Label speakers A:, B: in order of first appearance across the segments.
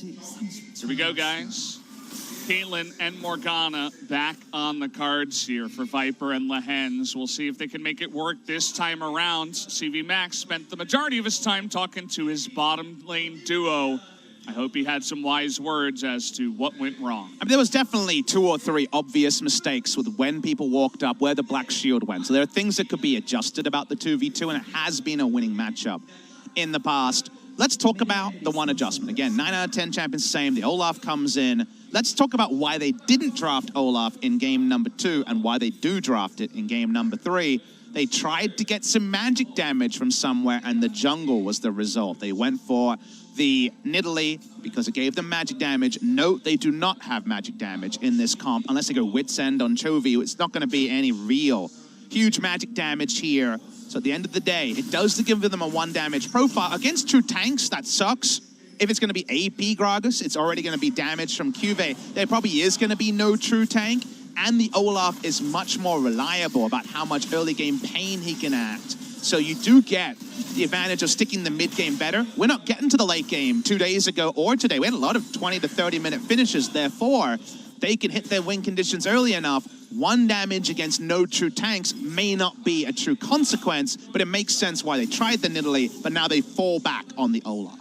A: Here we go, guys. Caitlyn and Morgana back on the cards here for Viper and Lehens. We'll see if they can make it work this time around. CV Max spent the majority of his time talking to his bottom lane duo. I hope he had some wise words as to what went wrong.
B: I mean, there was definitely 2 or 3 obvious mistakes with when people walked up, where the Black Shield went. So there are things that could be adjusted about the 2v2, and it has been a winning matchup in the past. Let's talk about the one adjustment. Again, 9 out of 10 champions same. The Olaf comes in. Let's talk about why they didn't draft Olaf in game number 2 and why they do draft it in game number 3. They tried to get some magic damage from somewhere, and the jungle was the result. They went for the Nidalee because it gave them magic damage. Note, they do not have magic damage in this comp unless they go Wit's End on Chovy. It's not going to be any real huge magic damage here. So at the end of the day, it does give them a 1 damage profile. Against true tanks, that sucks. If it's going to be AP Gragas, it's already going to be damage from Cuvée. There probably is going to be no true tank. And the Olaf is much more reliable about how much early game pain he can act. So you do get the advantage of sticking the mid game better. We're not getting to the late game 2 days ago or today. We had a lot of 20 to 30 minute finishes. Therefore, they can hit their win conditions early enough. 1 damage against no true tanks may not be a true consequence, but it makes sense why they tried the Nidalee, but now they fall back on the Olaf.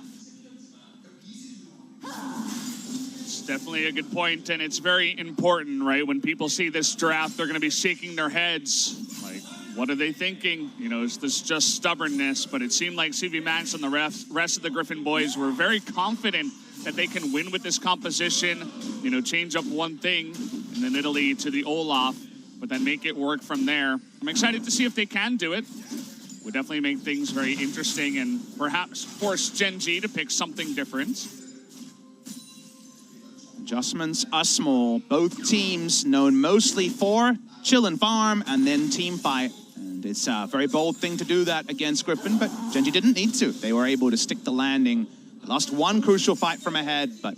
A: Definitely a good point, and it's very important, right? When people see this draft, they're going to be shaking their heads. Like, what are they thinking? You know, is this just stubbornness? But it seemed like CV Max and the rest of the Griffin boys were very confident that they can win with this composition, you know, change up one thing in the Nidalee to the Olaf, but then make it work from there. I'm excited to see if they can do it. Would definitely make things very interesting and perhaps force Gen.G to pick something different.
B: Adjustments are small. Both teams known mostly for chill and farm and then team fight. And it's a very bold thing to do that against Griffin, but Gen.G didn't need to. They were able to stick the landing. They lost 1 crucial fight from ahead, but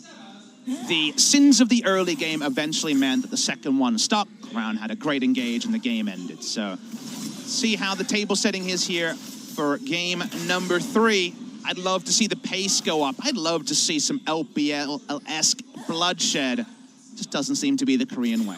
B: the sins of the early game eventually meant that the second one stuck. Crown had a great engage and the game ended. So see how the table setting is here for game number 3. I'd love to see the pace go up. I'd love to see some LPL-esque bloodshed. Just doesn't seem to be the Korean way.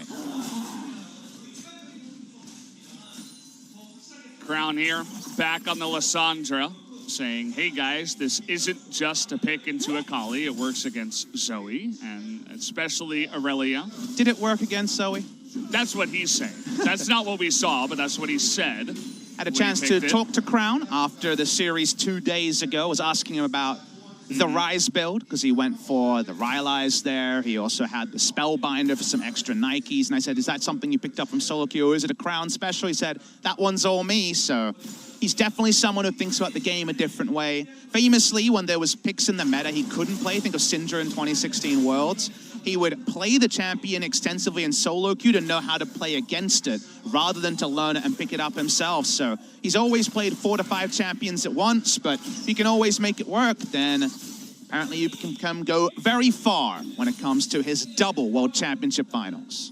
A: Crown here, back on the Lissandra, saying, hey guys, this isn't just a pick into Akali. It works against Zoe, and especially Aurelia.
B: Did it work against Zoe?
A: That's what he's saying. That's not what we saw, but that's what he said.
B: Had a chance to talk to Crown after the series 2 days ago. Was asking him about the Rise build, because he went for the Rylai's there. He also had the Spellbinder for some extra Nikes. And I said, is that something you picked up from solo queue, or is it a Crown special? He said, that one's all me. So he's definitely someone who thinks about the game a different way. Famously, when there was picks in the meta he couldn't play, think of Syndra in 2016 Worlds, he would play the champion extensively in solo queue to know how to play against it, rather than to learn it and pick it up himself. So he's always played 4 to 5 champions at once, but if you can always make it work, then apparently you can go very far when it comes to his double World Championship finals.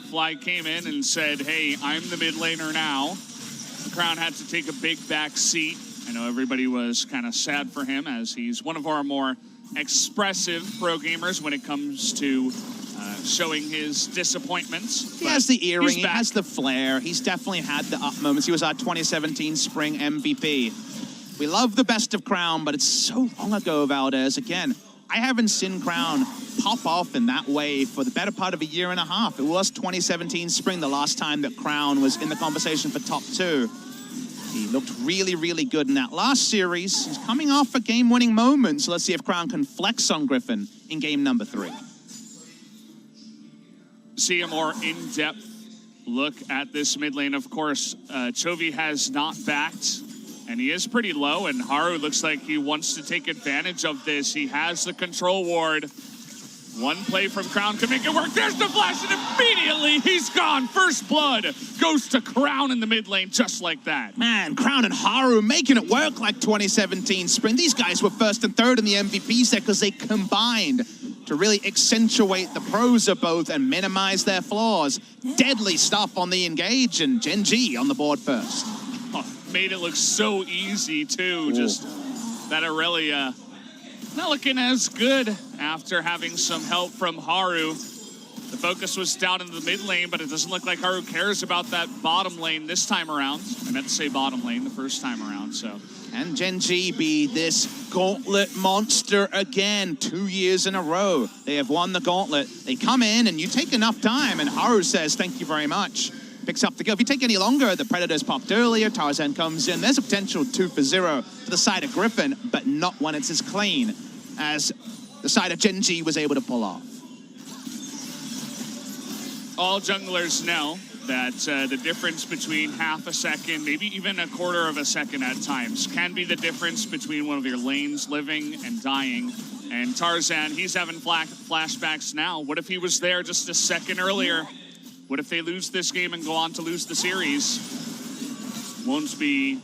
A: Fly came in and said, hey, I'm the mid laner now. Crown had to take a big back seat. I know everybody was kind of sad for him, as he's one of our more expressive pro gamers when it comes to showing his disappointments.
B: He has the earring, he has the flair. He's definitely had the up moments. He was our 2017 Spring MVP. We love the best of Crown, but it's so long ago, Valdez. Again, I haven't seen Crown pop off in that way for the better part of a year and a half. It was 2017 Spring, the last time that Crown was in the conversation for top 2. He looked really, really good in that last series. He's coming off a game-winning moment, so let's see if Crown can flex on Griffin in game number 3.
A: See a more in-depth look at this mid lane. Of course, Chovy has not backed, and he is pretty low, and Haru looks like he wants to take advantage of this. He has the control ward. One play from Crown can make it work. There's the flash, and immediately he's gone. First blood goes to Crown in the mid lane, just like that.
B: Man, Crown and Haru making it work like 2017 Spring. These guys were 1st and 3rd in the MVPs there because they combined to really accentuate the pros of both and minimize their flaws. Deadly stuff on the engage, and Gen.G on the board first.
A: Oh, made it look so easy, too. Just that Aurelia Not looking as good after having some help from Haru. The focus was down in the mid lane, but it doesn't look like Haru cares about that bottom lane this time around. I meant to say bottom lane the first time around, so.
B: And Gen.G be this gauntlet monster again, 2 years in a row. They have won the gauntlet. They come in and you take enough time and Haru says, thank you very much. Picks up the kill. If you take any longer, the Predators popped earlier, Tarzan comes in. There's a potential 2 for 0 to the side of Griffin, but not when it's as clean as the side of Gen.G was able to pull off.
A: All junglers know that the difference between half a second, maybe even a quarter of a second at times, can be the difference between one of your lanes living and dying. And Tarzan, he's having flashbacks now. What if he was there just a second earlier? What if they lose this game and go on to lose the series? Won't be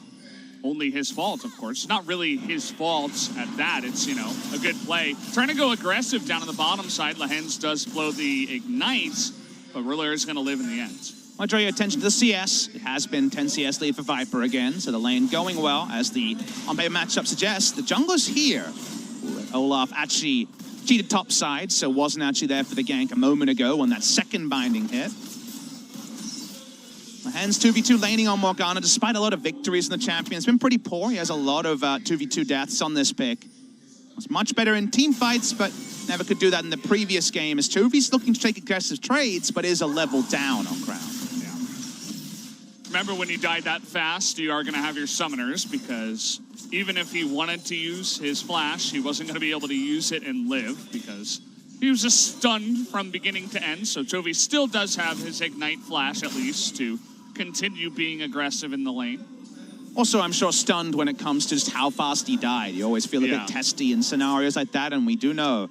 A: only his fault, of course. Not really his fault at that. It's, you know, a good play. Trying to go aggressive down on the bottom side. Lehens does blow the ignite, but Ruler is going to live in the end.
B: I'll draw your attention to the CS. It has been 10 CS lead for Viper again, so the lane going well, as the on-paper matchup suggests. The jungler's here. Olaf actually cheated top side, so wasn't actually there for the gank a moment ago when that second binding hit. Lehens 2v2 laning on Morgana, despite a lot of victories in the champion. It's been pretty poor. He has a lot of 2v2 deaths on this pick. Was much better in team fights, but never could do that in the previous game. As Tovi's looking to take aggressive trades, but is a level down on Crown.
A: Yeah. Remember, when you die that fast, you are going to have your summoners, because even if he wanted to use his flash, he wasn't going to be able to use it and live, because he was just stunned from beginning to end. So Tovi still does have his ignite flash, at least, to continue being aggressive in the lane.
B: Also, I'm sure stunned when it comes to just how fast he died. You always feel a bit testy in scenarios like that, and we do know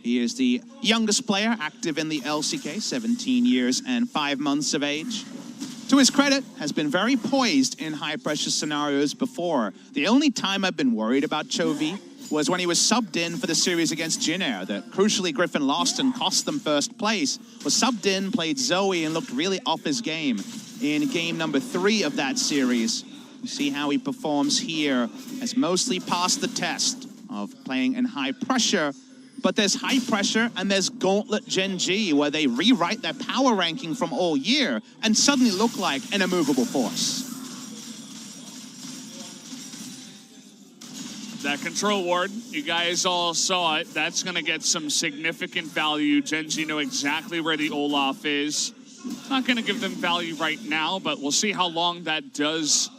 B: he is the youngest player active in the LCK, 17 years and 5 months of age. To his credit, has been very poised in high-pressure scenarios before. The only time I've been worried about Chovy was when he was subbed in for the series against Jin-Air that crucially Griffin lost and cost them first place. Was subbed in, played Zoe, and looked really off his game in game number 3 of that series. We'll see how he performs here, has mostly passed the test of playing in high pressure. But there's high pressure and there's Gauntlet Gen.G, where they rewrite their power ranking from all year and suddenly look like an immovable force.
A: That control ward, you guys all saw it. That's going to get some significant value. Gen.G know exactly where the Olaf is. Not going to give them value right now, but we'll see how long that does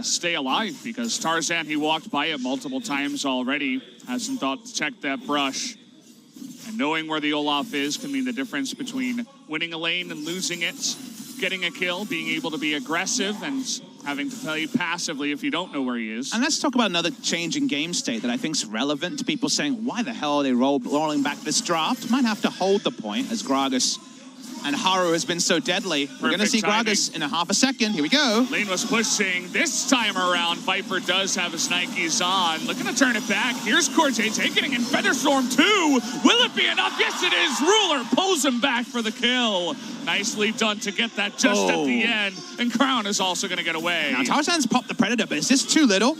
A: stay alive, because Tarzan, he walked by it multiple times already. Hasn't thought to check that brush. And knowing where the Olaf is can mean the difference between winning a lane and losing it, getting a kill, being able to be aggressive, and having to play passively if you don't know where he is.
B: And let's talk about another change in game state that I think is relevant to people saying, why the hell are they rolling back this draft? Might have to hold the point, as Gragas and Haru has been so deadly. We're going to see Gragas in a half a second. Here we go.
A: Lane was pushing. This time around, Viper does have his Nikes on. Looking to turn it back. Here's Cortez getting in Featherstorm 2. Will it be enough? Yes, it is. Ruler pulls him back for the kill. Nicely done to get that just at the end. And Crown is also going to get away.
B: Now, Tarzan's popped the Predator, but is this too little?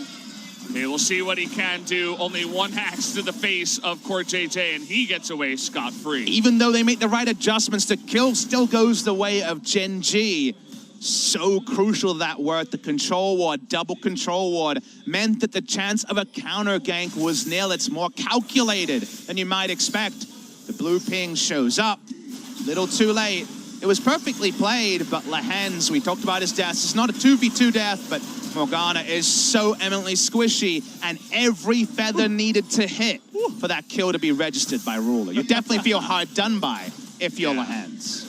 A: Okay, we'll see what he can do. Only one axe to the face of Cortez, and he gets away scot-free.
B: Even though they make the right adjustments, the kill still goes the way of Gen.G. So crucial that word, the control ward, double control ward, meant that the chance of a counter gank was nil. It's more calculated than you might expect. The blue ping shows up, little too late. It was perfectly played, but Lehens, we talked about his deaths. It's not a 2v2 death, but Morgana is so eminently squishy, and every feather needed to hit for that kill to be registered by Ruler. You definitely feel hard done by if you're Lehens.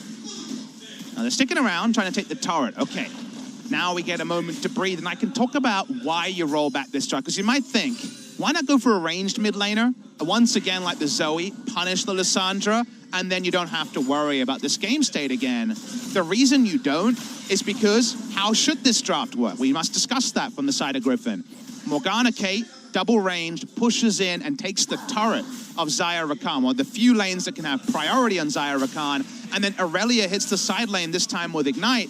B: Now they're sticking around, trying to take the turret. Okay, now we get a moment to breathe, and I can talk about why you roll back this truck, because you might think, why not go for a ranged mid laner? Once again, like the Zoe, punish the Lissandra, and then you don't have to worry about this game state again. The reason you don't is because how should this draft work? We must discuss that from the side of Griffin. Morgana Kate, double ranged, pushes in and takes the turret of Xayah Rakan, one of the few lanes that can have priority on Xayah Rakan, and then Aurelia hits the side lane, this time with Ignite.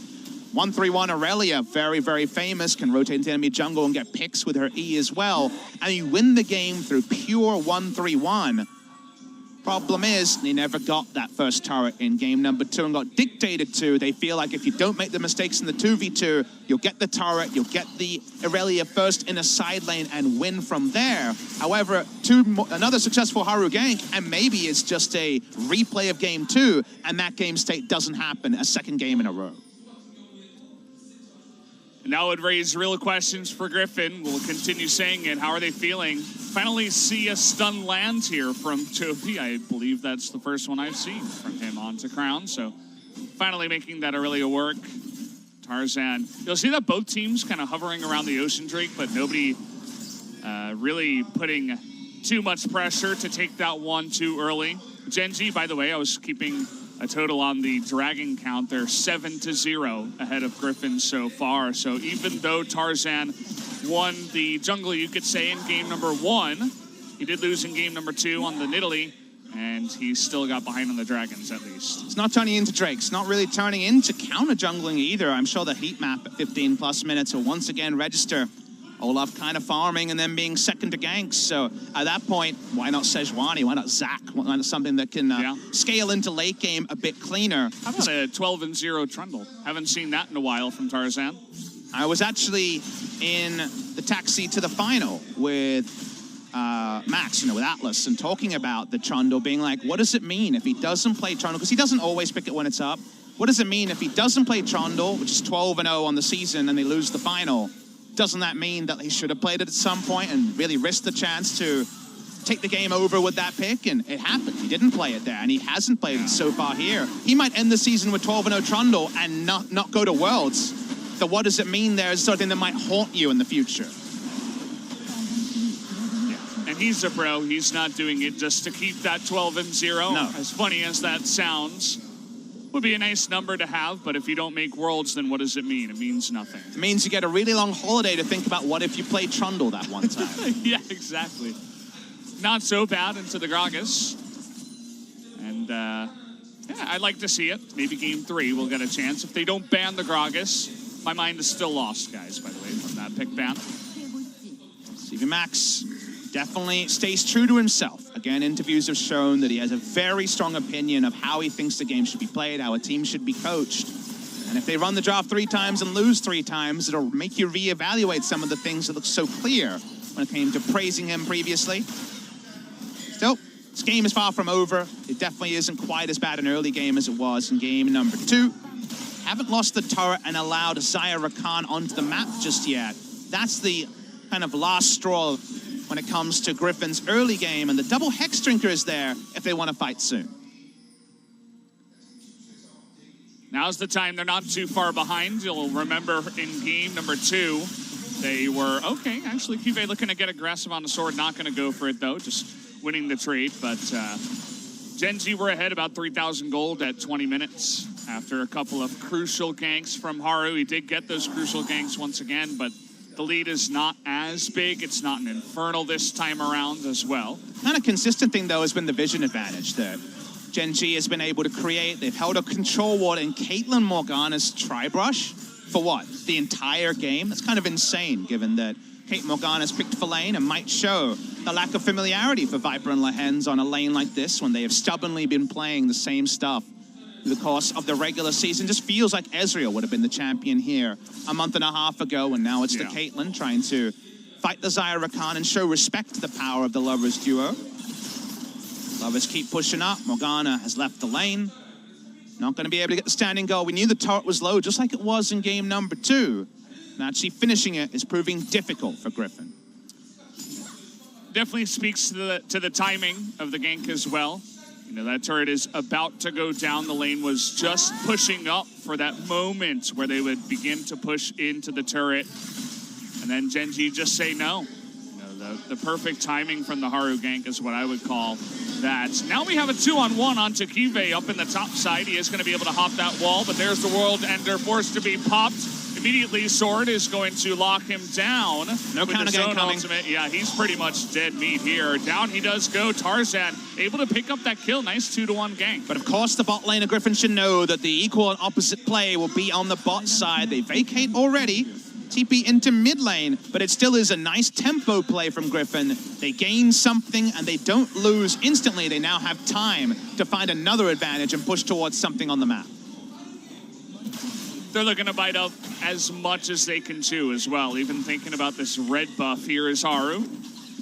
B: 131 Aurelia, very, very famous, can rotate into enemy jungle and get picks with her E as well. And you win the game through pure 131. Problem is, they never got that first turret in game number 2 and got dictated to. They feel like if you don't make the mistakes in the 2v2, you'll get the turret, you'll get the Aurelia first in a side lane and win from there. However, another successful Haru gank, and maybe it's just a replay of game 2, and that game state doesn't happen a second game in a row.
A: And that would raise real questions for Griffin. We'll continue saying it. How are they feeling? Finally see a stun land here from Toby. I believe that's the first one I've seen from him onto Crown. So finally making that Aurelia work. Tarzan. You'll see that both teams kind of hovering around the Ocean Drake, but nobody really putting too much pressure to take that one too early. Gen.G, by the way, I was keeping a total on the Dragon count. They're 7-0 ahead of Griffin so far. So even though Tarzan won the jungle, you could say, in game number 1, he did lose in game number 2 on the Nidalee, and he still got behind on the Dragons at least.
B: It's not turning into Drakes, not really turning into counter jungling either. I'm sure the heat map at 15 plus minutes will once again register Olaf kind of farming and then being second to ganks. So at that point, why not Sejuani? Why not Zac? Why not something that can scale into late game a bit cleaner?
A: How about a 12-0 Trundle? Haven't seen that in a while from Tarzan.
B: I was actually in the taxi to the final with Max, with Atlas, and talking about the Trundle, being like, what does it mean if he doesn't play Trundle? Because he doesn't always pick it when it's up. What does it mean if he doesn't play Trundle, which is 12-0 on the season, and they lose the final? Doesn't that mean that he should have played it at some point and really risked the chance to take the game over with that pick? And it happened. He didn't play it there, and he hasn't played it so far here. He might end the season with 12-0 Trundle and not go to Worlds. So what does it mean there is something that might haunt you in the future.
A: Yeah. And he's a pro. He's not doing it just to keep that 12-0.
B: No.
A: As funny as that sounds, would be a nice number to have, but if you don't make Worlds, then what does it mean? It means nothing.
B: It means you get a really long holiday to think about what if you played Trundle that one time.
A: Yeah, exactly. Not so bad into the Gragas. And, yeah, I'd like to see it. Maybe game 3 we'll get a chance. If they don't ban the Gragas, my mind is still lost, guys, by the way, from that pick ban.
B: CV Max definitely stays true to himself. Again, interviews have shown that he has a very strong opinion of how he thinks the game should be played, how a team should be coached. And if they run the draft 3 times and lose 3 times, it'll make you reevaluate some of the things that look so clear when it came to praising him previously. Still, this game is far from over. It definitely isn't quite as bad an early game as it was in game number 2. Haven't lost the turret and allowed Xayah Rakan onto the map just yet. That's the kind of last straw when it comes to Griffin's early game, and the double Hex Drinker is there if they want to fight soon.
A: Now's the time. They're not too far behind. You'll remember in game number 2, they were, okay, actually, QV looking to get aggressive on the sword. Not going to go for it, though, just winning the trade. But Gen.G were ahead about 3,000 gold at 20 minutes after a couple of crucial ganks from Haru. He did get those crucial ganks once again, but the lead is not as big. It's not an Infernal this time around as well.
B: Kind of consistent thing, though, has been the vision advantage that Gen.G has been able to create. They've held a control ward in Caitlyn Morgana's Tri-Brush for what? The entire game? That's kind of insane, given that Kate Morgana's picked for lane and might show the lack of familiarity for Viper and Lehens on a lane like this when they have stubbornly been playing the same stuff through the course of the regular season. Just feels like Ezreal would have been the champion here a month and a half ago, and now it's the Caitlyn trying to fight the Xayah Rakan and show respect to the power of the Lovers duo. Lovers keep pushing up. Morgana has left the lane. Not going to be able to get the standing goal. We knew the turret was low, just like it was in game number 2. And actually finishing it is proving difficult for Griffin.
A: Definitely speaks to the timing of the gank as well. You know, that turret is about to go down. The lane was just pushing up for that moment where they would begin to push into the turret. And then Gen.G just say no. You know, the perfect timing from the Haru gank is what I would call that. Now we have a 2-on-1 onto Kive up in the top side. He is going to be able to hop that wall, but there's the World Ender forced to be popped. Immediately, Sword is going to lock him down.
B: No
A: with
B: counter
A: his
B: game
A: own
B: coming.
A: ultimate. Yeah, he's pretty much dead meat here. Down he does go. Tarzan able to pick up that kill. Nice 2-to-1 gank.
B: But of course, the bot lane of Griffin should know that the equal and opposite play will be on the bot side. They vacate already. TP into mid lane, but it still is a nice tempo play from Griffin. They gain something and they don't lose instantly. They now have time to find another advantage and push towards something on the map.
A: They're looking to bite up as much as they can chew as well. Even thinking about this red buff here is Haru.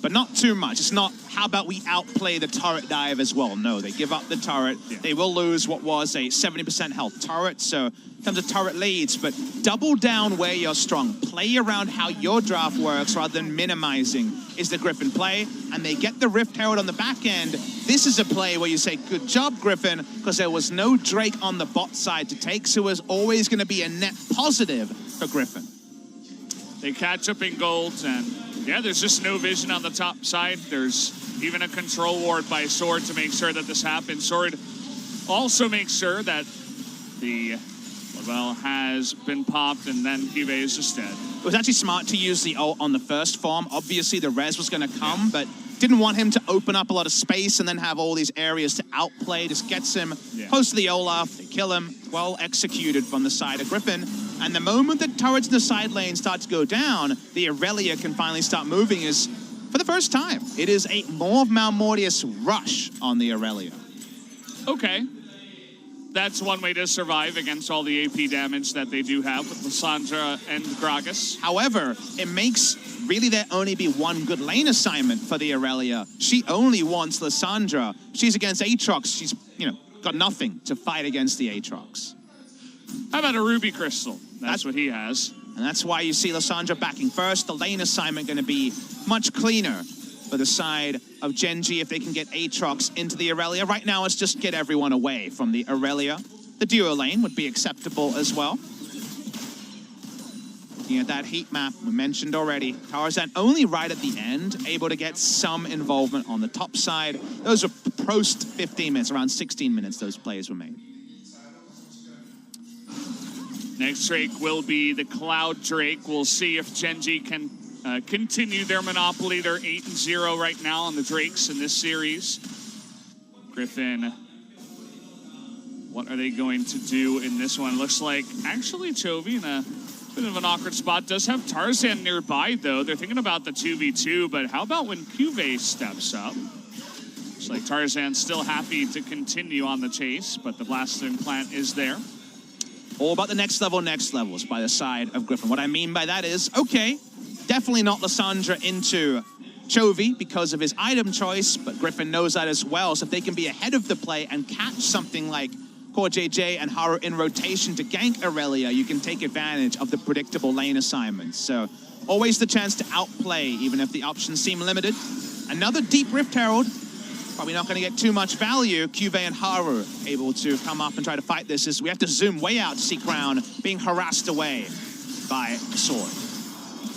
B: But not too much. It's not, how about we outplay the turret dive as well? No, they give up the turret.
A: Yeah.
B: They will lose what was a 70% health turret, so in terms of turret leads, but double down where you're strong. Play around how your draft works rather than minimizing is the Griffin play, and they get the Rift Herald on the back end. This is a play where you say, good job, Griffin, because there was no Drake on the bot side to take, so it was always going to be a net positive for Griffin.
A: They catch up in gold, and yeah, there's just no vision on the top side. There's even a control ward by Sword to make sure that this happens. Sword also makes sure that the well has been popped, and then Kive is just dead.
B: It was actually smart to use the ult on the first farm. Obviously, the res was going to come, but didn't want him to open up a lot of space and then have all these areas to outplay. Just gets him close to the Olaf. They kill him. Well executed from the side of Griffin. And the moment that turrets in the side lane start to go down, the Aurelia can finally start moving is, for the first time, it is a more of Malmortius rush on the Aurelia.
A: Okay. That's one way to survive against all the AP damage that they do have with Lissandra and Gragas.
B: However, it makes really there only be one good lane assignment for the Aurelia. She only wants Lissandra. She's against Aatrox. She's, got nothing to fight against the Aatrox.
A: How about a Ruby Crystal? That's what he has.
B: And that's why you see Lissandra backing first. The lane assignment going to be much cleaner for the side of Gen.G if they can get Aatrox into the Aurelia. Right now, it's just get everyone away from the Aurelia. The duo lane would be acceptable as well. Looking at that heat map we mentioned already, Tarzan only right at the end, able to get some involvement on the top side. Those are post 15 minutes, around 16 minutes those plays were made.
A: Next Drake will be the Cloud Drake. We'll see if Gen.G can continue their monopoly. They're 8-0 right now on the Drakes in this series. Griffin, what are they going to do in this one? Looks like actually Chovy in a bit of an awkward spot. Does have Tarzan nearby though. They're thinking about the 2v2, but how about when Cuvée steps up? Looks like Tarzan's still happy to continue on the chase, but the blasting plant is there.
B: All about the next levels by the side of Griffin. What I mean by that is, okay, definitely not Lissandra into Chovy because of his item choice, but Griffin knows that as well. So if they can be ahead of the play and catch something like Core JJ and Haru in rotation to gank Aurelia, you can take advantage of the predictable lane assignments. So always the chance to outplay, even if the options seem limited. Another deep Rift Herald. Probably not going to get too much value. Cuvée and Haru able to come up and try to fight this. As we have to zoom way out to see Crown being harassed away by Sword.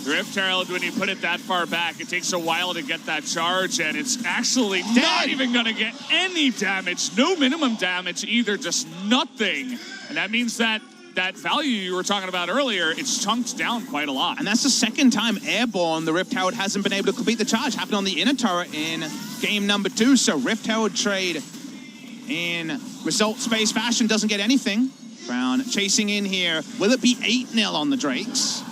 A: The Rift Herald, when you put it that far back, it takes a while to get that charge, and it's actually not even going to get any damage. No minimum damage either, just nothing. And that means that that value you were talking about earlier, it's chunked down quite a lot.
B: And that's the second time Airborne, the Rift Herald hasn't been able to complete the charge. Happened on the inner turret in game number 2. So Rift Herald trade in results-based fashion doesn't get anything. Brown chasing in here. Will it be 8-0 on the Drakes?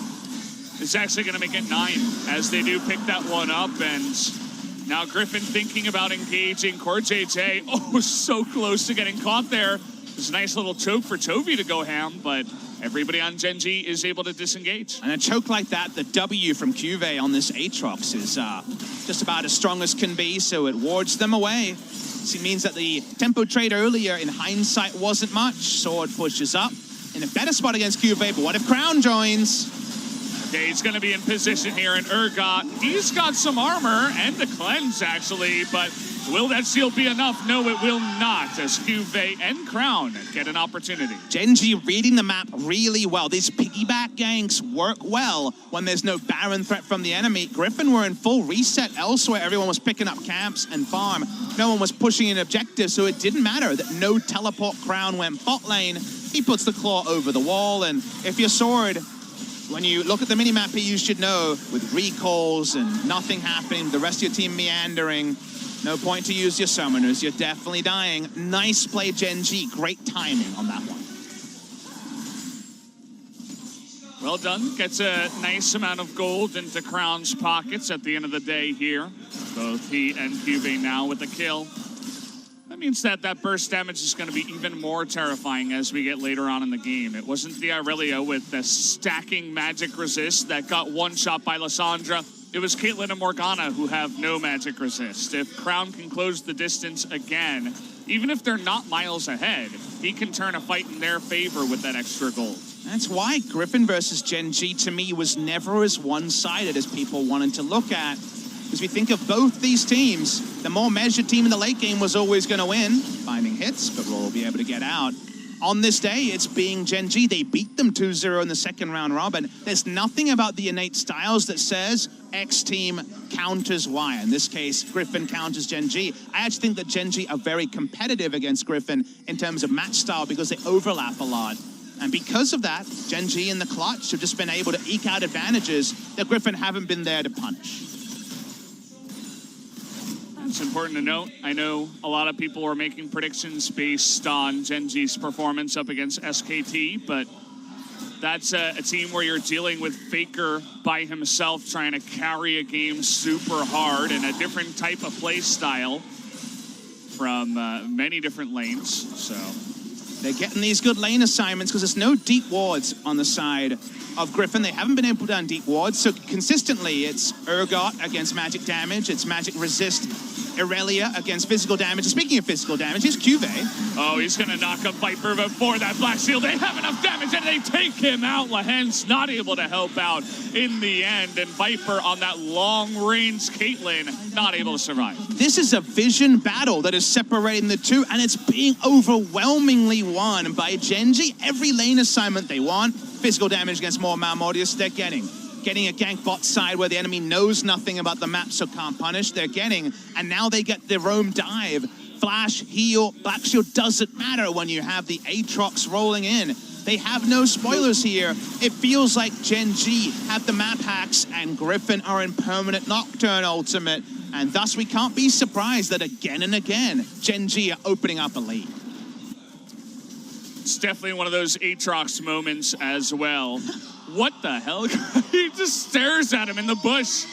A: It's actually going to make it 9 as they do pick that one up. And now Griffin thinking about engaging Core JJ. Oh, so close to getting caught there. It's a nice little choke for Chovy to go ham, but everybody on Gen.G is able to disengage.
B: And a choke like that, the W from Cuvée on this Aatrox is just about as strong as can be, so it wards them away. So it means that the tempo trade earlier, in hindsight, wasn't much. Sword pushes up in a better spot against Cuvée, but what if Crown joins?
A: Okay, he's going to be in position here, and Urgot, he's got some armor and the cleanse, actually, but will that shield be enough? No, it will not, as Cuvée and Crown get an opportunity.
B: Gen.G reading the map really well. These piggyback ganks work well when there's no Baron threat from the enemy. Griffin were in full reset elsewhere. Everyone was picking up camps and farm. No one was pushing an objective, so it didn't matter that no teleport Crown went bot lane. He puts the claw over the wall, and if you're Sword, when you look at the minimap here, you should know, with recalls and nothing happening, the rest of your team meandering, no point to use your summoners. You're definitely dying. Nice play, Gen.G. Great timing on that one.
A: Well done. Gets a nice amount of gold into Crown's pockets at the end of the day here. Both he and Cuvee now with a kill. That means that burst damage is going to be even more terrifying as we get later on in the game. It wasn't the Irelia with the stacking magic resist that got one shot by Lissandra. It was Caitlyn and Morgana who have no magic resist. If Crown can close the distance again, even if they're not miles ahead, he can turn a fight in their favor with that extra gold.
B: That's why Griffin versus Gen.G to me was never as one-sided as people wanted to look at. Because we think of both these teams, the more measured team in the late game was always going to win, finding hits, but will be able to get out. On this day, it's being Gen.G. They beat them 2-0 in the second round robin. There's nothing about the innate styles that says X team counters Y. In this case, Griffin counters Gen.G. I actually think that Gen.G are very competitive against Griffin in terms of match style because they overlap a lot. And because of that, Gen.G in the clutch have just been able to eke out advantages that Griffin haven't been there to punish.
A: It's important to note, I know a lot of people are making predictions based on Gen.G's performance up against SKT, but that's a team where you're dealing with Faker by himself trying to carry a game super hard in a different type of play style from many different lanes, so...
B: They're getting these good lane assignments because there's no deep wards on the side of Griffin. They haven't been able to put down deep wards, so consistently it's Urgot against magic damage, it's magic resist Irelia against physical damage. And speaking of physical damage, here's Cuvee.
A: Oh, he's going to knock up Viper before that Black Shield. They have enough damage and they take him out. Lahen's not able to help out in the end. And Viper on that long-range Caitlyn, not able to survive.
B: This is a vision battle that is separating the two, and it's being overwhelmingly won by Gen.G. Every lane assignment they want, physical damage against more Malmortius, they're getting a gank bot side where the enemy knows nothing about the map, so can't punish, they're getting, and now they get the roam dive, flash, heal, Black Shield, doesn't matter when you have the Aatrox rolling in. They have no spoilers here. It feels like Gen.G have the map hacks and Griffin are in permanent Nocturne ultimate, and thus we can't be surprised that again and again, Gen.G are opening up a lead.
A: It's definitely one of those Aatrox moments as well. What the hell? He just stares at him in the bush.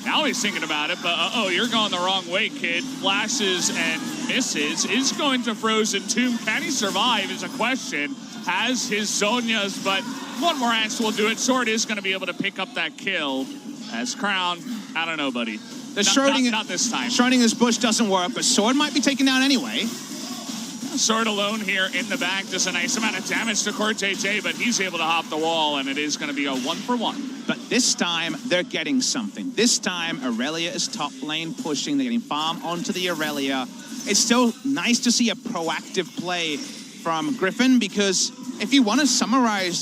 A: Now he's thinking about it, but uh-oh, you're going the wrong way, kid. Flashes and misses. Is going to Frozen Tomb. Can he survive is a question. Has his Zonias, but one more axe will do it. Sword is going to be able to pick up that kill. As Crown, I don't know, buddy. Not this time.
B: Schrodinger's bush doesn't work, but Sword might be taken down anyway.
A: Sword alone here in the back does a nice amount of damage to CoreJJ, but he's able to hop the wall, and it is going to be a 1-for-1.
B: But this time, they're getting something. This time, Irelia is top lane pushing. They're getting farm onto the Irelia. It's still nice to see a proactive play from Griffin, because if you want to summarize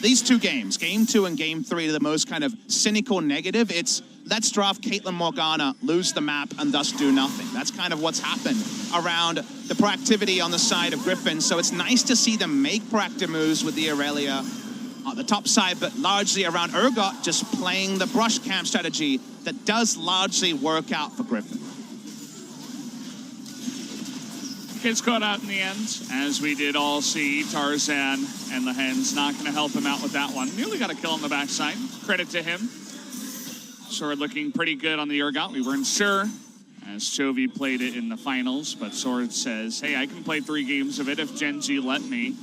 B: these two games, Game 2 and Game 3, to the most kind of cynical negative, it's let's draft Caitlyn Morgana, lose the map, and thus do nothing. That's kind of what's happened around the proactivity on the side of Griffin. So it's nice to see them make proactive moves with the Irelia on the top side, but largely around Urgot, just playing the brush camp strategy that does largely work out for Griffin.
A: Gets caught out in the end, as we did all see. Tarzan and the Hens not going to help him out with that one. Nearly got a kill on the backside. Credit to him. Sword looking pretty good on the Urgot. We weren't sure, as Chovy played it in the finals, but Sword says, hey, I can play 3 games of it if Gen.G let me.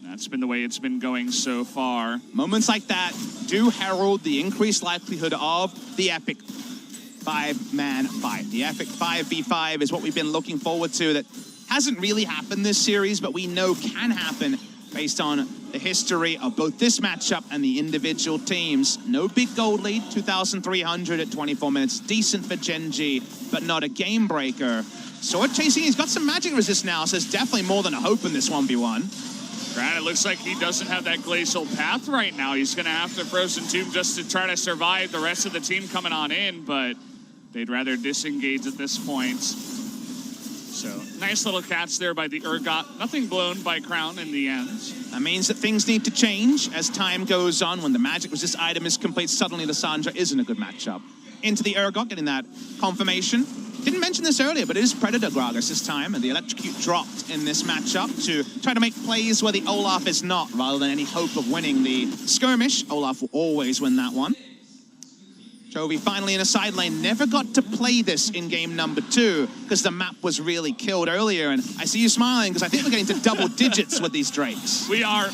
A: That's been the way it's been going so far.
B: Moments like that do herald the increased likelihood of the epic 5-man fight. The epic 5v5 is what we've been looking forward to. That hasn't really happened this series, but we know can happen based on the history of both this matchup and the individual teams. No big gold lead, 2,300 at 24 minutes. Decent for Gen.G, but not a game breaker. Sword chasing, he's got some magic resist now, so there's definitely more than a hope in this 1v1.
A: Grant, it looks like he doesn't have that glacial path right now. He's going to have to Frozen Tomb just to try to survive the rest of the team coming on in, but they'd rather disengage at this point. So nice little catch there by the Urgot. Nothing blown by Crown in the end.
B: That means that things need to change as time goes on. When the magic resist item is complete, suddenly Lissandra isn't a good matchup. Into the Urgot, getting that confirmation. Didn't mention this earlier, but it is Predator Gragas this time, and the Electrocute dropped in this matchup to try to make plays where the Olaf is not, rather than any hope of winning the skirmish. Olaf will always win that one. Chovy finally in a side lane. Never got to play this in game number 2 because the map was really killed earlier. And I see you smiling because I think we're getting to double digits with these Drakes.
A: We are,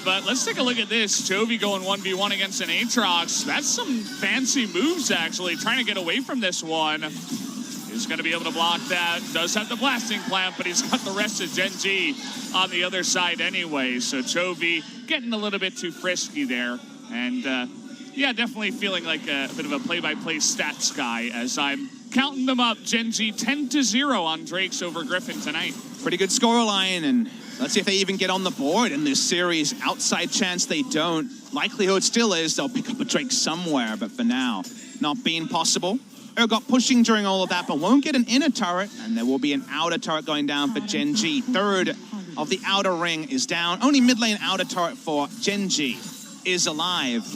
A: but let's take a look at this. Chovy going 1v1 against an Aatrox. That's some fancy moves, actually. Trying to get away from this one. He's going to be able to block that. Does have the blasting plant, but he's got the rest of Gen.G on the other side anyway. So Chovy getting a little bit too frisky there. And yeah, definitely feeling like a bit of a play-by-play stats guy as I'm counting them up. Gen.G 10-0 on Drakes over Griffin tonight.
B: Pretty good scoreline, and let's see if they even get on the board in this series. Outside chance they don't. Likelihood still is they'll pick up a Drake somewhere, but for now, not being possible. Urgot pushing during all of that, but won't get an inner turret, and there will be an outer turret going down for Gen.G. Third of the outer ring is down. Only mid lane outer turret for Gen.G is alive.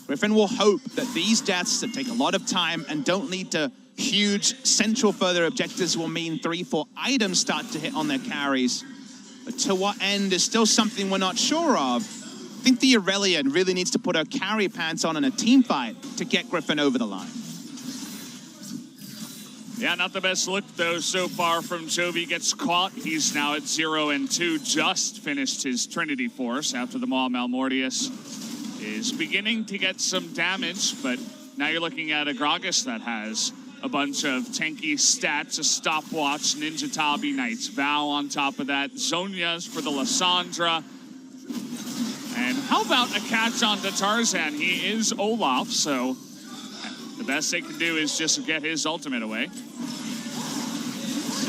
B: Griffin will hope that these deaths that take a lot of time and don't lead to huge central further objectives will mean 3-4 items start to hit on their carries. But to what end is still something we're not sure of. I think the Aurelian really needs to put her carry pants on in a team fight to get Griffin over the line.
A: Yeah, not the best look, though, so far from Chovy. Gets caught. He's now at 0-2. Just finished his Trinity Force after the Maw Malmortius is beginning to get some damage, but now you're looking at a Gragas that has a bunch of tanky stats, a stopwatch, Ninja Tabi, Knight's Vow on top of that, Zhonya's for the Lissandra. And how about a catch onto Tarzan? He is Olaf, so the best they can do is just get his ultimate away.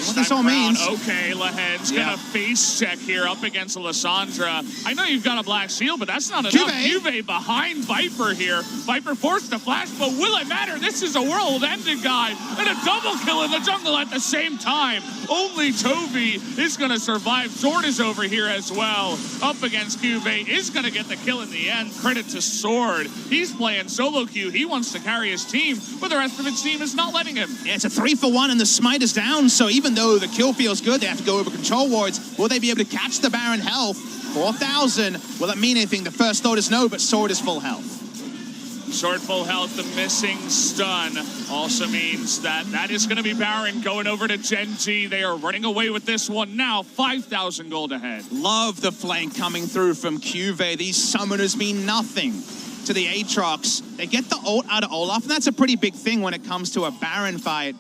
B: What this all means.
A: Okay, Lahen's gonna face check here up against Lissandra. I know you've got a black shield, but that's not enough. Juve behind Viper here. Viper forced to flash, but will it matter? This is a world-ending guy and a double kill in the jungle at the same time. Only Chovy is gonna survive. Sword is over here as well. Up against Cuvée, is gonna get the kill in the end. Credit to Sword. He's playing solo queue. He wants to carry his team, but the rest of his team is not letting him.
B: Yeah, it's a 3-for-1 and the smite is down, so even though the kill feels good, they have to go over control wards. Will they be able to catch the Baron health? 4,000. Will it mean anything? The first thought is no, but Sword is full health.
A: Sword full health, the missing stun also means that is going to be Baron going over to Gen.G. They are running away with this one now, 5,000 gold ahead.
B: Love the flank coming through from Cuvée. These summoners mean nothing to the Aatrox. They get the ult out of Olaf, and that's a pretty big thing when it comes to a Baron fight.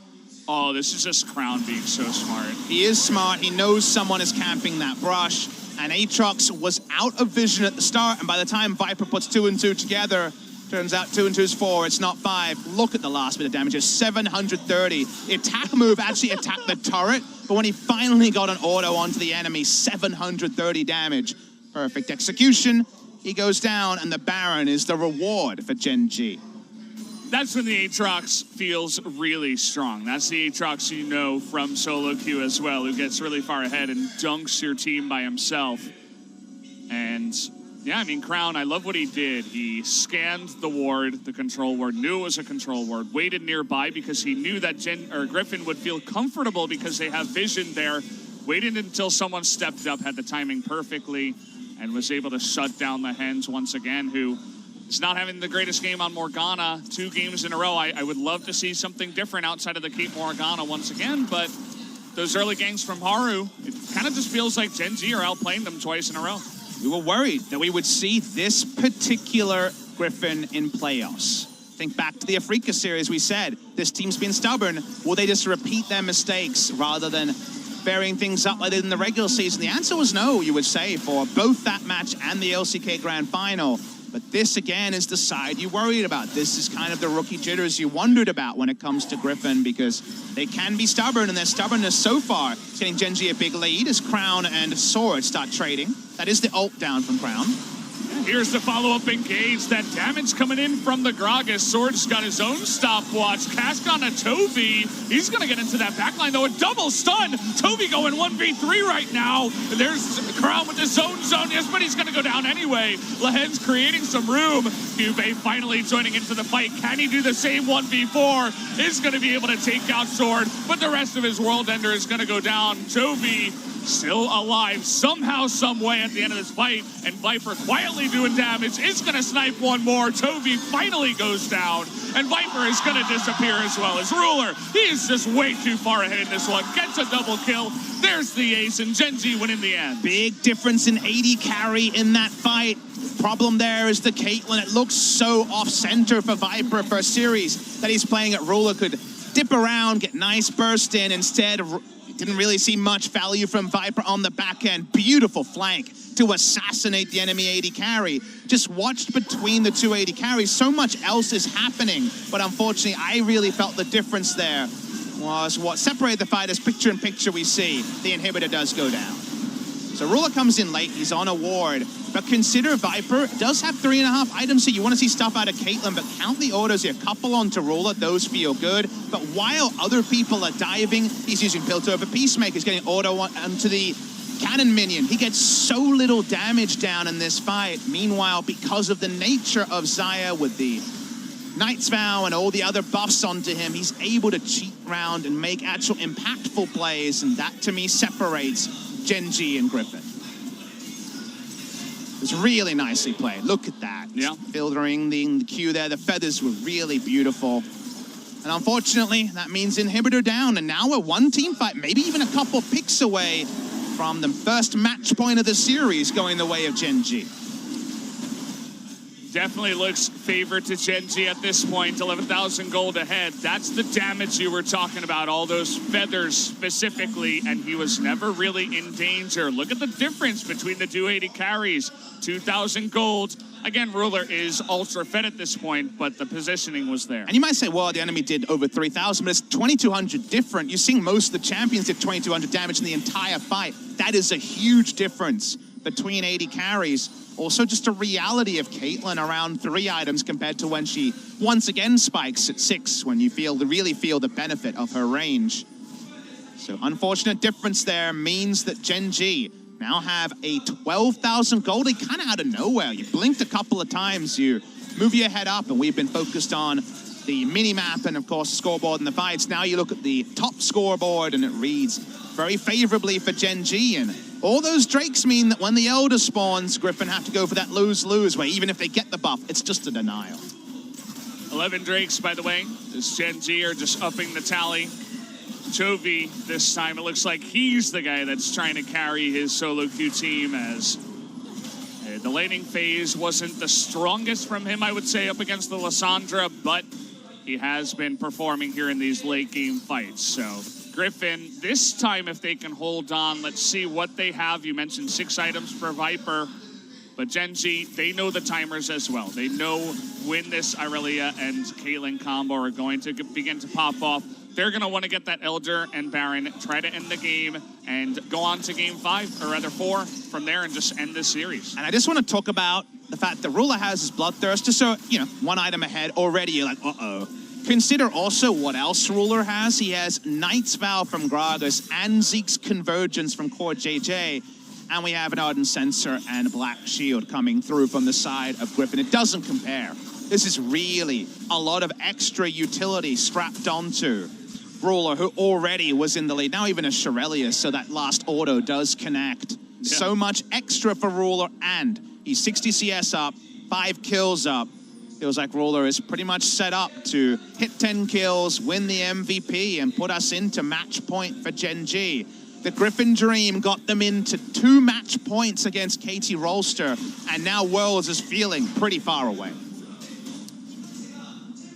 A: Oh, this is just Crown being so smart.
B: He is smart. He knows someone is camping that brush. And Aatrox was out of vision at the start. And by the time Viper puts 2 and 2 together, turns out 2 and 2 is 4. It's not 5. Look at the last bit of damage. It's 730. The attack move actually attacked the turret. But when he finally got an auto onto the enemy, 730 damage. Perfect execution. He goes down. And the Baron is the reward for Gen.G.
A: That's when the Aatrox feels really strong. That's the Aatrox you know from solo queue as well, who gets really far ahead and dunks your team by himself. And yeah, I mean, Crown, I love what he did. He scanned the ward, the control ward, knew it was a control ward, waited nearby because he knew that Griffin would feel comfortable because they have vision there, waited until someone stepped up, had the timing perfectly, and was able to shut down the Hens once again, who is not having the greatest game on Morgana 2 games in a row. I would love to see something different outside of the Cape Morgana once again, but those early gangs from Haru, it kind of just feels like Gen.G are outplaying them twice in a row.
B: We were worried that we would see this particular Griffin in playoffs. Think back to the Africa series, we said, this team's been stubborn. Will they just repeat their mistakes rather than varying things up like they did in the regular season? The answer was no, you would say, for both that match and the LCK Grand Final. But this, again, is the side you worried about. This is kind of the rookie jitters you wondered about when it comes to Griffin, because they can be stubborn, and their stubbornness so far is getting Gen.G a big lead as Crown and Sword start trading. That is the ult down from Crown.
A: Here's the follow-up engage. That damage coming in from the Gragas. Sword's got his own stopwatch. Cast on a Toby. He's going to get into that backline, though. A double stun. Toby going 1v3 right now. There's Crown with his own zone. Yes, but he's going to go down anyway. Lahen's creating some room. Cube finally joining into the fight. Can he do the same 1v4? Is going to be able to take out Sword, but the rest of his World Ender is going to go down. Toby still alive somehow, some way at the end of this fight, and Viper quietly doing damage, is going to snipe one more. Toby finally goes down, and Viper is going to disappear as well as Ruler. He is just way too far ahead in this one. Gets a double kill. There's the ace, and Gen.G win in the end.
B: Big difference in AD carry in that fight. Problem there is the Caitlyn. It looks so off-center for Viper for a series that he's playing at. Ruler could dip around, get nice burst in. Instead, didn't really see much value from Viper on the back end. Beautiful flank to assassinate the enemy AD carry. Just watched between the two AD carries. So much else is happening, but unfortunately, I really felt the difference there was what separated the fighters. Picture in picture, we see the inhibitor does go down. So Ruler comes in late, he's on a ward, but consider Viper does have 3.5 items, so you want to see stuff out of Caitlyn, but count the autos here. Couple onto Ruler, those feel good, but while other people are diving, he's using Piltover Peacemaker, he's getting auto onto the cannon minion. He gets so little damage down in this fight. Meanwhile, because of the nature of Xayah with the Knight's Vow and all the other buffs onto him, he's able to cheat around and make actual impactful plays, and that to me separates Gen.G and Griffin. It's really nicely played. Look at that.
A: Yeah.
B: Filtering the queue there. The feathers were really beautiful. And unfortunately, that means inhibitor down. And now we're one team fight, maybe even a couple picks away from the first match point of the series going the way of Gen.G.
A: Definitely looks favored to Gen.G at this point. 11,000 gold ahead. That's the damage you were talking about, all those feathers specifically, and he was never really in danger. Look at the difference between the 280 carries. 2,000 gold. Again, Ruler is ultra fed at this point, but the positioning was there.
B: And you might say, well, the enemy did over 3,000, but it's 2,200 different. You're seeing most of the champions did 2,200 damage in the entire fight. That is a huge difference between 80 carries. Also, just a reality of Caitlyn around 3 items compared to when she once again spikes at 6, when you really feel the benefit of her range. So unfortunate difference there means that Gen.G now have a 12,000 gold. They kind of out of nowhere. You blinked a couple of times, you move your head up, and we've been focused on the mini-map and, of course, scoreboard and the fights. Now you look at the top scoreboard, and it reads very favorably for Gen.G, and all those Drakes mean that when the Elder spawns, Griffin have to go for that lose-lose, where even if they get the buff, it's just a denial.
A: 11 Drakes, by the way. This Gen.G are just upping the tally. Chovy, this time, it looks like he's the guy that's trying to carry his solo queue team, as the laning phase wasn't the strongest from him, I would say, up against the Lissandra, but he has been performing here in these late game fights. So Griffin, this time, if they can hold on, let's see what they have. You mentioned 6 items for Viper, but Gen.G, they know the timers as well. They know when this Irelia and Caitlyn combo are going to begin to pop off. They're going to want to get that Elder and Baron, try to end the game, and go on to game 5, or rather 4, from there, and just end this series.
B: And I just want to talk about the fact that Ruler has his Bloodthirst, just so, 1 item ahead already, you're like, uh-oh. Consider also what else Ruler has. He has Knight's Vow from Gragas and Zeke's Convergence from Core JJ. And we have an Ardent Sensor and Black Shield coming through from the side of Griffin. It doesn't compare. This is really a lot of extra utility strapped onto Ruler, who already was in the lead. Now even a Shirelius, so that last auto does connect. Yeah. So much extra for Ruler, and he's 60 CS up, 5 kills up. Feels like Ruler is pretty much set up to hit 10 kills, win the MVP, and put us into match point for Gen.G. The Griffin Dream got them into 2 match points against KT Rolster, and now Worlds is feeling pretty far away.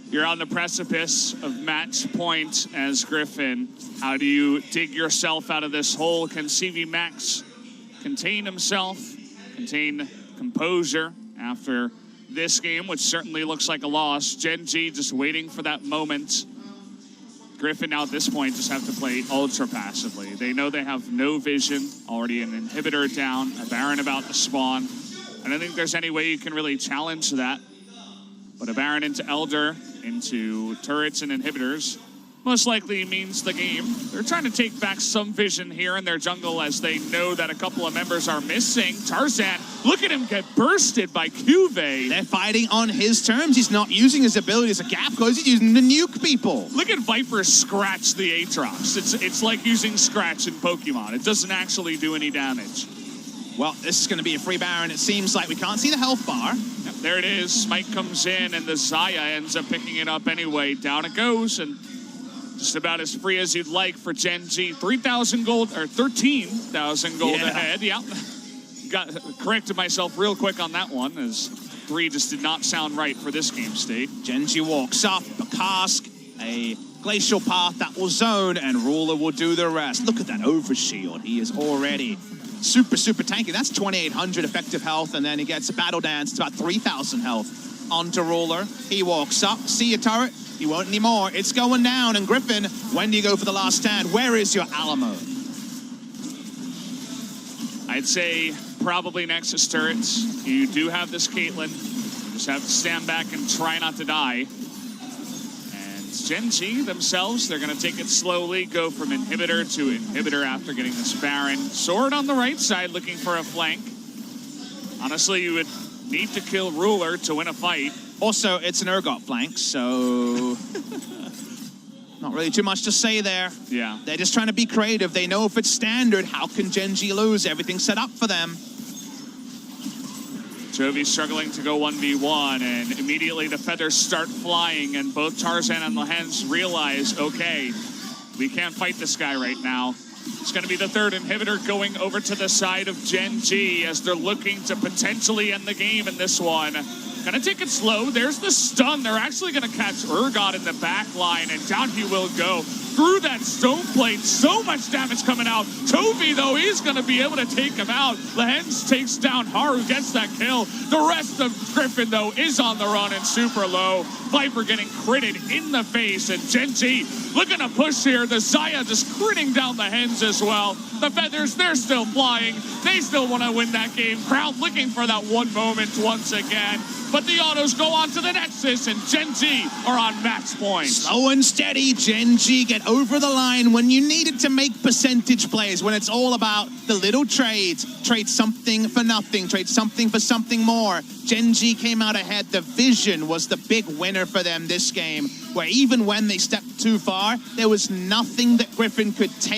A: You're on the precipice of match point as Griffin. How do you dig yourself out of this hole? Can CV Max contain himself, contain composure after this game, which certainly looks like a loss? Gen.G just waiting for that moment. Griffin now at this point just have to play ultra passively. They know they have no vision, already an inhibitor down, a Baron about to spawn. I don't think there's any way you can really challenge that. But a Baron into Elder, into turrets and inhibitors, most likely means the game. They're trying to take back some vision here in their jungle as they know that a couple of members are missing. Tarzan, look at him get bursted by Cuvee.
B: They're fighting on his terms. He's not using his ability as a gap close. He's using to nuke people.
A: Look at Viper scratch the Aatrox. It's like using Scratch in Pokemon. It doesn't actually do any damage.
B: Well, this is going to be a free Baron. It seems like we can't see the health bar.
A: Yep, there it is. Smite comes in, and the Xayah ends up picking it up anyway. Down it goes, and just about as free as you'd like for Gen.G. 3,000 gold, or 13,000 gold ahead. Yeah. Corrected myself real quick on that one, as 3 just did not sound right for this game state.
B: Gen.G walks up, a cask, a glacial path that will zone, and Ruler will do the rest. Look at that overshield. He is already super tanky. That's 2,800 effective health, and then he gets a battle dance. It's about 3,000 health onto Ruler. He walks up. See your turret? You won't anymore. It's going down. And Griffin, when do you go for the last stand? Where is your Alamo?
A: I'd say probably Nexus turrets. You do have this Caitlyn. You just have to stand back and try not to die. Gen.G themselves, they're going to take it slowly, go from inhibitor to inhibitor after getting this Baron. Sword on the right side, looking for a flank. Honestly, you would need to kill Ruler to win a fight.
B: Also, it's an Urgot flank, so not really too much to say there.
A: Yeah.
B: They're just trying to be creative. They know if it's standard, how can Gen.G lose? Everything's set up for them.
A: Jovi struggling to go 1v1, and immediately the feathers start flying, and both Tarzan and Lehens realize, okay, we can't fight this guy right now. It's going to be the third inhibitor going over to the side of Gen.G as they're looking to potentially end the game in this one. Gonna take it slow. There's the stun. They're actually gonna catch Urgot in the back line, and down he will go through that stone plate. So much damage coming out. Toby, though, he's gonna be able to take him out. Lehens takes down Haru, gets that kill. The rest of Griffin, though, is on the run and super low. Viper getting critted in the face, and Gen.G looking to push here. The Xayah just critting down the Hens as well. The feathers, they're still flying. They still want to win that game. Crowd looking for that one moment once again. But the autos go on to the Nexus, and Gen.G are on match point.
B: Slow and steady, Gen.G get over the line when you needed to make percentage plays, when it's all about the little trades. Trade something for nothing, trade something for something more. Gen.G came out ahead. The vision was the big winner for them this game, where even when they stepped too far, there was nothing that Griffin could take.